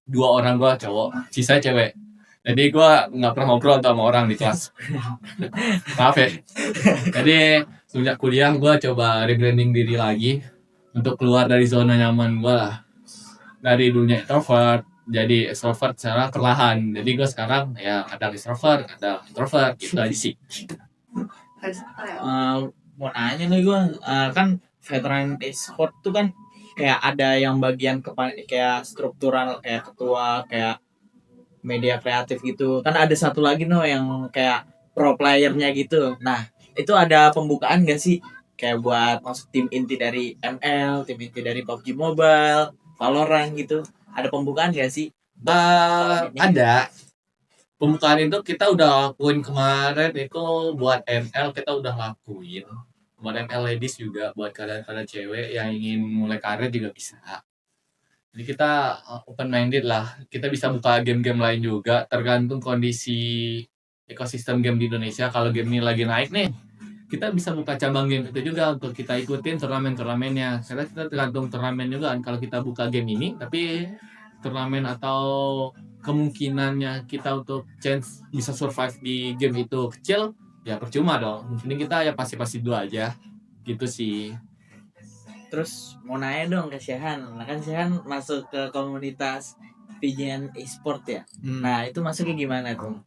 2 orang gua cowok, sisanya cewek. Jadi gua nggak pernah ngobrol sama orang di kelas. Maaf ya. Jadi sejak kuliah gua coba rebranding diri lagi untuk keluar dari zona nyaman gua lah. Dari dulunya introvert jadi extrovert secara perlahan. Jadi gua sekarang ya kadang extrovert, kadang introvert gitu aja sih. Mau nanya nih gue, kan veteran e-sport tuh kan kayak ada yang bagian kayak struktural, kayak ketua, kayak media kreatif gitu. Kan ada satu lagi yang kayak pro playernya gitu. Nah, itu ada pembukaan gak sih? Kayak buat masuk tim inti dari ML, tim inti dari PUBG Mobile, Valorant gitu. Ada pembukaan gak sih? Ada. Pembukaan itu kita udah lakuin kemarin itu buat ML, kita udah lakuin. Buat ML ladies juga, buat kalian-kalian cewek yang ingin mulai karir juga bisa. Jadi kita open minded lah. Kita bisa buka game-game lain juga, tergantung kondisi ekosistem game di Indonesia. Kalau game ini lagi naik nih, kita bisa buka cabang game itu juga untuk kita ikutin turnamen-turnamennya. Karena kita tergantung turnamen juga kan. Kalau kita buka game ini, tapi turnamen atau kemungkinannya kita untuk chance bisa survive di game itu kecil, ya percuma dong. Mending kita ya pasti dulu aja. Gitu sih. Terus mau nanya dong ke Syahan. Nah kan Syahan masuk ke komunitas PJN e-sport ya. Nah itu masuknya gimana tuh?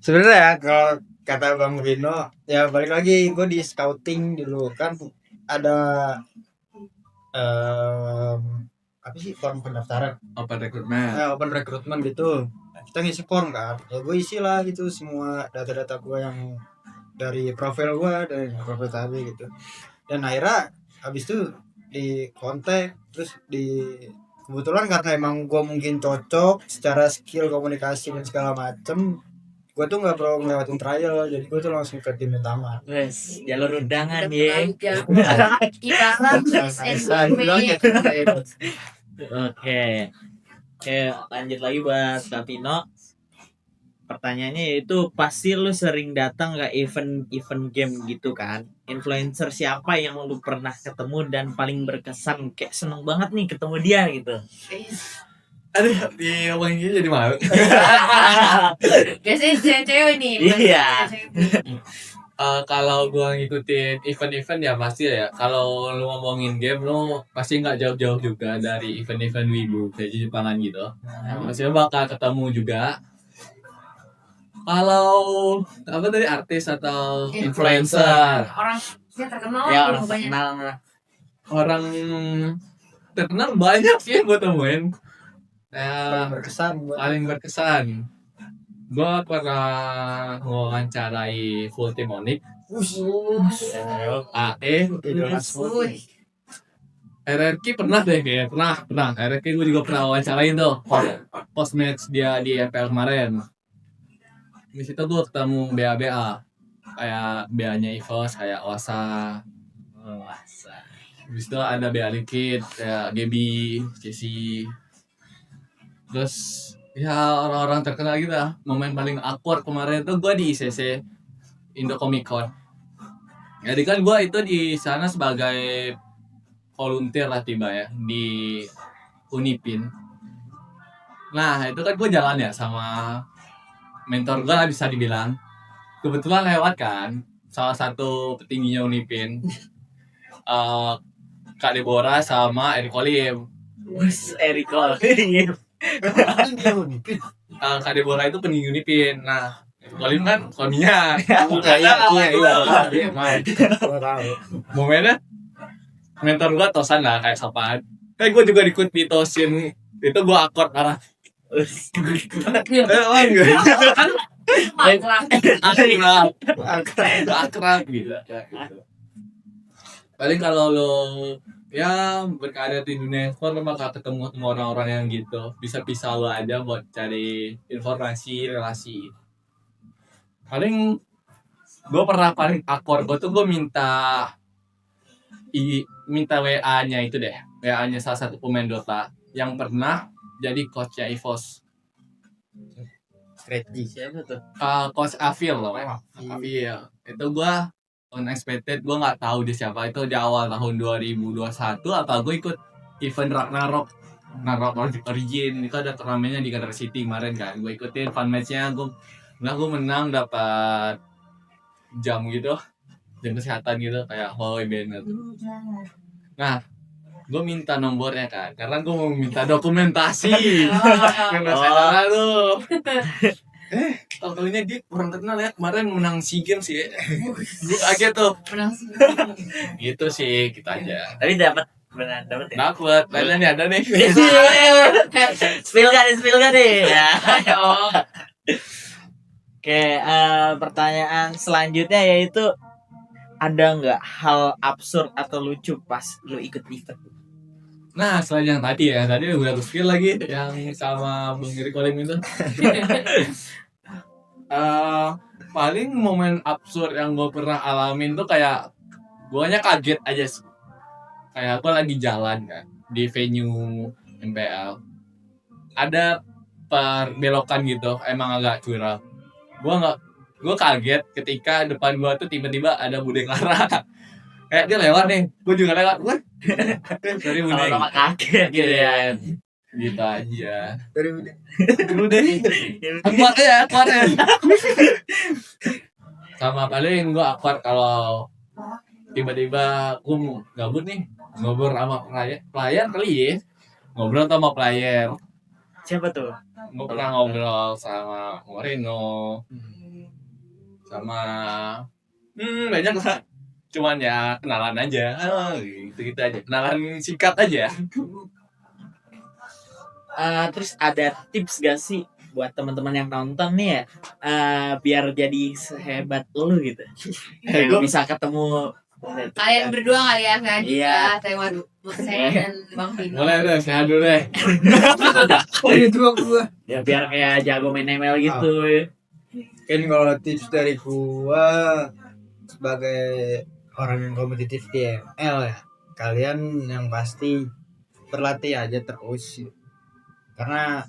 Sebenarnya ya kalau kata Bang Vino, ya balik lagi gue di scouting dulu kan ada apa sih form pendaftaran, Open recruitment. open recruitment gitu. Kita ngisi form kan, ya gue isi lah gitu semua data-data gue yang dari profil gue, dari profil tadi gitu. Dan akhirnya habis itu di kontak, terus kebetulan karena emang gue mungkin cocok secara skill komunikasi dan segala macem, gue tuh nggak perlu ngelewatin trial, jadi gue tuh langsung ke tim utama. Wes jalur undangan ya. Ikaran SMP. Oke. Oke, lanjut lagi buat Kak Pino. Pertanyaannya yaitu pasti lu sering datang ke event game gitu kan. Influencer siapa yang lu pernah ketemu dan paling berkesan, kayak seneng banget nih ketemu dia gitu. Aduh, di ngomongin gini jadi malu. Biasanya cewek nih. Iya. Kalau gua ngikutin event-event ya pasti ya. Kalau lu ngomongin game, lu pasti nggak jauh-jauh juga dari event-event wibu kayak Jepangan gitu. Maksudnya bakal ketemu juga. Kalau apa tadi artis atau influencer, Orang yang terkenal Ya lah orang banyak. kenal lah. orang terkenal banyak sih yang gue temuin. Paling berkesan buat Paling berkesan, gue pernah wawancarai Full Team Onyx, AE, idola semua. Wih, RRQ pernah deh kayaknya, pernah. RRQ gue juga pernah wawancarain tuh post match dia di FPL kemarin. Di situ gue ketemu BA kayak BA-nya EVOS, kayak Osa. Habis itu ada BA Liquid, kayak Gaby, Jesse. Terus ya orang-orang terkenal gitu lah. Momen paling awkward kemarin tuh gue di ICC Indo Comic Con. Jadi kan gue itu di sana sebagai volunteer lah tiba ya di Unipin. Nah itu kan gue jalan ya sama mentor gue lah bisa dibilang. Kebetulan lewat kan salah satu petingginya Unipin, Kak Deborah sama Eric Olim. Wes Eriko. Kak Deborah itu petinggi Unipin. Nah Olim kan suaminya. Iya. Momennya mentor gue tosan lah kayak sapaan. Kayak gue juga ikut ditosin. Itu gue akord parah. Akrab gitu. Paling kalau lo ya berkarir di dunia sport lo bakal ketemu sama orang-orang yang gitu, bisa lo aja buat cari informasi relasi. Paling gue pernah paling akor gue tuh gue minta WA-nya itu deh, WA-nya salah satu pemain Dota yang pernah jadi coachnya EVOS. Strategi. Siapa tuh? Coach Afil loh. Afil. Itu gue unexpected, gue nggak tahu dia siapa. Itu di awal tahun 2021 apa gue ikut event Ragnarok Origin. Itu ada turnamennya di Qatar City kemarin kan. Gue ikutin fun match-nya, gue menang dapat jam gitu, jam kesehatan gitu kayak Huawei banner. Nah gue minta nomornya kan karena gue mau minta dokumentasi karena saudara tuh tahu-tahunya dia kurang kenal ya, kemarin menang SEA Games ya. Gue kaget tuh gitu sih, kita aja Tapi dapat benar dapat ya. dapet lainnya nih ada nih. Spill kan nih. Ya. Oke, pertanyaan selanjutnya yaitu ada nggak hal absurd atau lucu pas lu ikut event? Nah selain yang tadi udah skill lagi yang sama Bang Iri Kolim itu. Paling momen absurd yang gue pernah alamin tuh kayak guanya kaget aja sih. Kayak gue lagi jalan kan di venue MPL, ada perbelokan gitu emang agak curam. Gue nggak gue kaget ketika depan gue tuh tiba-tiba ada Bude Clara. Kayak dia lewat nih, gue juga lewat. Wah, dari Bude. Sama-sama kaget gitu ya. Gitu aja. Dari Bude. Bude. Kuat ya. Sama paling gue awkward kalau tiba-tiba gue gabut nih, ngobrol sama player kali ya. Ngobrol sama player. Siapa tuh? Gue pernah ngobrol sama Moreno, sama banyak lah. Cuman ya kenalan aja, gitu aja. Kenalan singkat aja. Terus ada tips gak sih buat teman-teman yang nonton nih ya, biar jadi sehebat lu gitu, yang bisa ketemu Kalian berdua kali ya kan? Iya. Saya dan Bang Vino. Boleh deh, sehat dulu deh. Itu gua. ya biar kayak jago main ML gitu. Kan kalau tips dari gua sebagai orang yang kompetitif di ML ya, kalian yang pasti berlatih aja terus, karena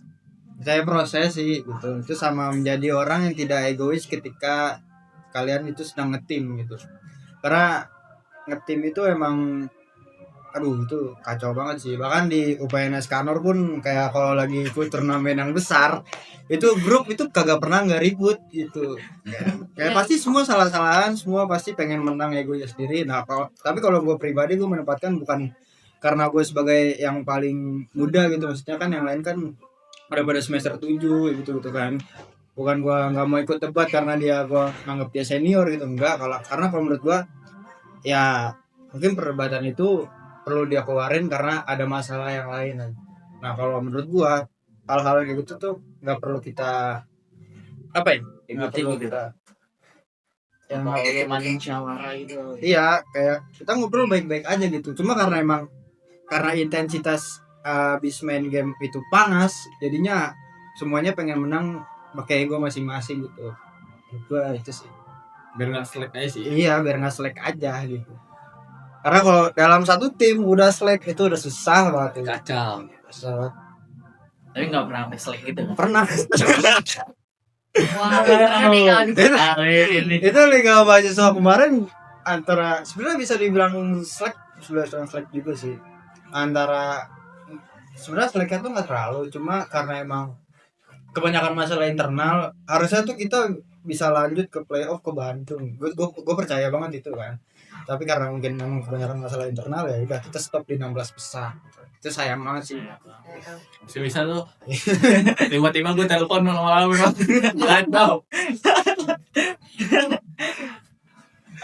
saya proses sih gitu. Itu sama menjadi orang yang tidak egois ketika kalian itu sedang ngetim gitu, karena ngetim itu emang itu kacau banget sih. Bahkan di UPNS Kanor pun kayak kalau lagi ikut turnamen yang besar, itu grup itu kagak pernah nggak ribut gitu. Kayak pasti semua salah-salahan, semua pasti pengen menang egonya sendiri. Nah tapi kalau gue pribadi, gue menempatkan bukan karena gue sebagai yang paling muda gitu, maksudnya kan yang lain kan udah pada semester 7 gitu kan. Bukan gue nggak mau ikut debat karena gue nganggap dia senior gitu, enggak. Karena kalau menurut gue ya mungkin perdebatan itu perlu dia keluarin karena ada masalah yang lain. Nah kalau menurut gua hal-hal kayak gitu tuh nggak perlu kita nggak perlu kita yang Kayak maning syawara gitu. iya, kayak kita ngobrol baik-baik aja gitu. Cuma karena intensitas abis main game itu panas, jadinya semuanya pengen menang pakai ego masing-masing gitu. Menurut gua itu sih. Biar nggak selek aja sih. Iya, biar nggak selek aja gitu. Karena kalau dalam satu tim udah selek itu udah susah banget. Kacau. Susah. Tapi nggak pernah sampai selek gitu. Pernah. Wah, beneran nih kalau Ini. Itu liga mahasiswa kemarin antara sebenarnya bisa dibilang selek, sudah selek juga sih. Antara sebenarnya seleknya tuh nggak terlalu, cuma karena emang kebanyakan masalah internal, harusnya tuh kita bisa lanjut ke playoff ke Bandung. Gue percaya banget itu kan. Tapi karena mungkin memang kebanyakan masalah internal, ya udah kita stop di 16 besar. Itu sayang banget sih. Bisa tuh. Tiba-tiba gue telepon malam-malam. Nggak tahu.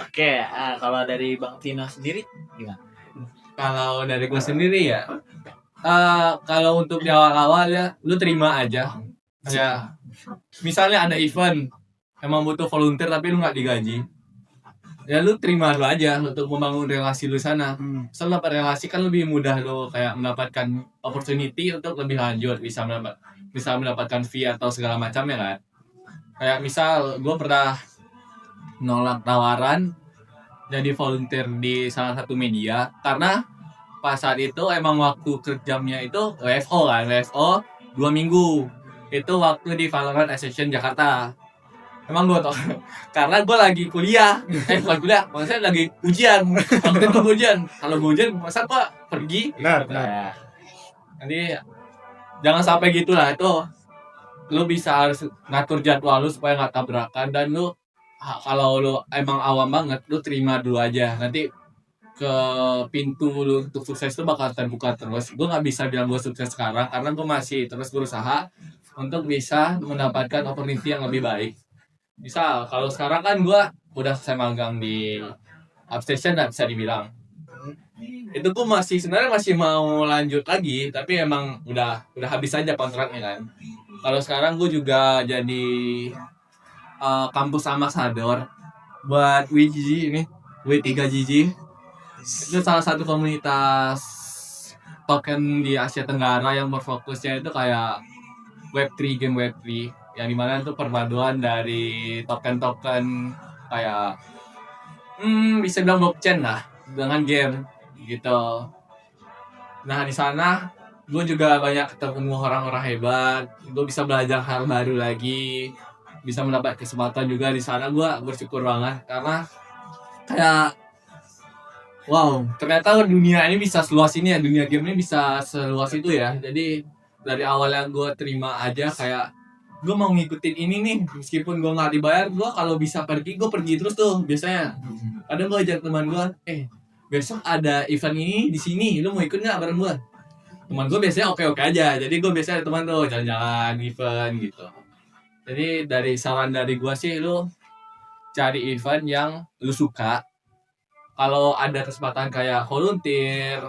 Oke, kalau dari Bang Tino sendiri gimana? Kalau dari gue sendiri ya, kalau untuk di awal-awal ya, lu terima aja. Ya, misalnya ada event, emang butuh volunteer tapi lu nggak digaji. Ya lu terima dulu aja untuk membangun relasi lu sana. Setelah relasi kan lebih mudah lu kayak mendapatkan opportunity untuk lebih lanjut, bisa mendapatkan fee atau segala macam ya kan. Kayak misal gue pernah nolak tawaran jadi volunteer di salah satu media karena pas saat itu emang waktu kerjamnya itu WFO kan, WFO 2 minggu. Itu waktu di Valorant Ascension Jakarta. Emang gue tau, karena gue lagi kuliah, bukan kuliah, maksudnya lagi ujian. Waktu itu ujian, kalau gue ujian, masa gue pergi? Benar. Nanti jangan sampai gitulah itu. Lu bisa harus ngatur jadwal lu supaya nggak tabrakan, dan lu kalau lu emang awam banget, lu terima dulu aja. Nanti ke pintu lu untuk sukses itu bakal terbuka terus. Gue nggak bisa bilang gue sukses sekarang karena gue masih terus berusaha untuk bisa mendapatkan opportunity yang lebih baik. Misal kalau sekarang kan gue udah selesai magang di Upstation, nggak bisa dibilang itu gue sebenarnya masih mau lanjut lagi, tapi emang udah habis aja kontraknya kan. Kalau sekarang gue juga jadi kampus ambassador buat WGG ini, W3GG. Itu salah satu komunitas token di Asia Tenggara yang berfokusnya itu kayak Web3, game Web3, yang dimana itu perpaduan dari token-token kayak bisa bilang blockchain lah dengan game gitu. Nah di sana gue juga banyak ketemu orang-orang hebat, gue bisa belajar hal baru lagi. bisa mendapat kesempatan juga di sana, gue bersyukur banget karena kayak wow, ternyata dunia ini bisa seluas ini ya, dunia game ini bisa seluas itu ya. Jadi dari awal yang gue terima aja kayak gue mau ngikutin ini nih, meskipun gue nggak dibayar, gue kalau bisa pergi gue pergi terus tuh biasanya. Kadang gue ajak teman gue, besok ada event ini di sini, lu mau ikut nggak bareng gue? Teman gue biasanya oke aja, jadi gue biasanya ada teman tuh jalan-jalan event gitu. Jadi dari saran dari gue sih, lu cari event yang lu suka. Kalau ada kesempatan kayak volunteer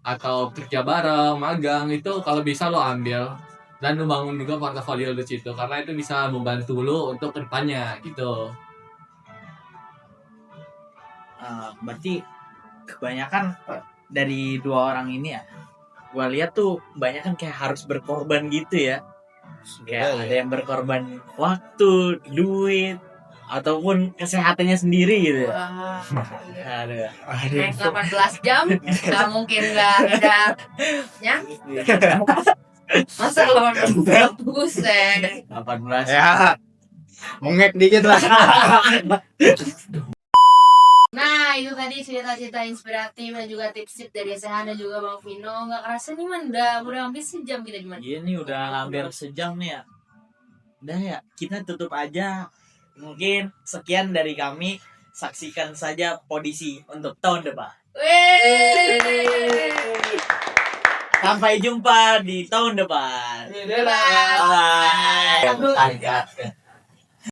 atau kerja bareng, magang, itu kalau bisa lo ambil dan lu bangun juga portofolio di situ karena itu bisa membantu lu untuk kedepannya gitu. Berarti kebanyakan dari dua orang ini ya, gua lihat tuh kebanyakan kayak harus berkorban gitu ya. Kayak ada yang berkorban waktu, duit, ataupun kesehatannya sendiri gitu ya. Wah, Aduh. naik 18 jam nggak mungkin nggak ada ya. Masa 18 jam buset. 18. Ya, mengek dikit lah. Nah itu tadi cerita-cerita inspiratif dan juga tips-tips dari SH dan juga Bang Vino. Nggak kerasa nih man, udah hampir sejam kita di mana. Iya nih udah hampir sejam nih ya. Udah ya, kita tutup aja. Mungkin sekian dari kami. Saksikan saja Podisi untuk tahun depan. Sampai jumpa di tahun depan. Bye. Bye.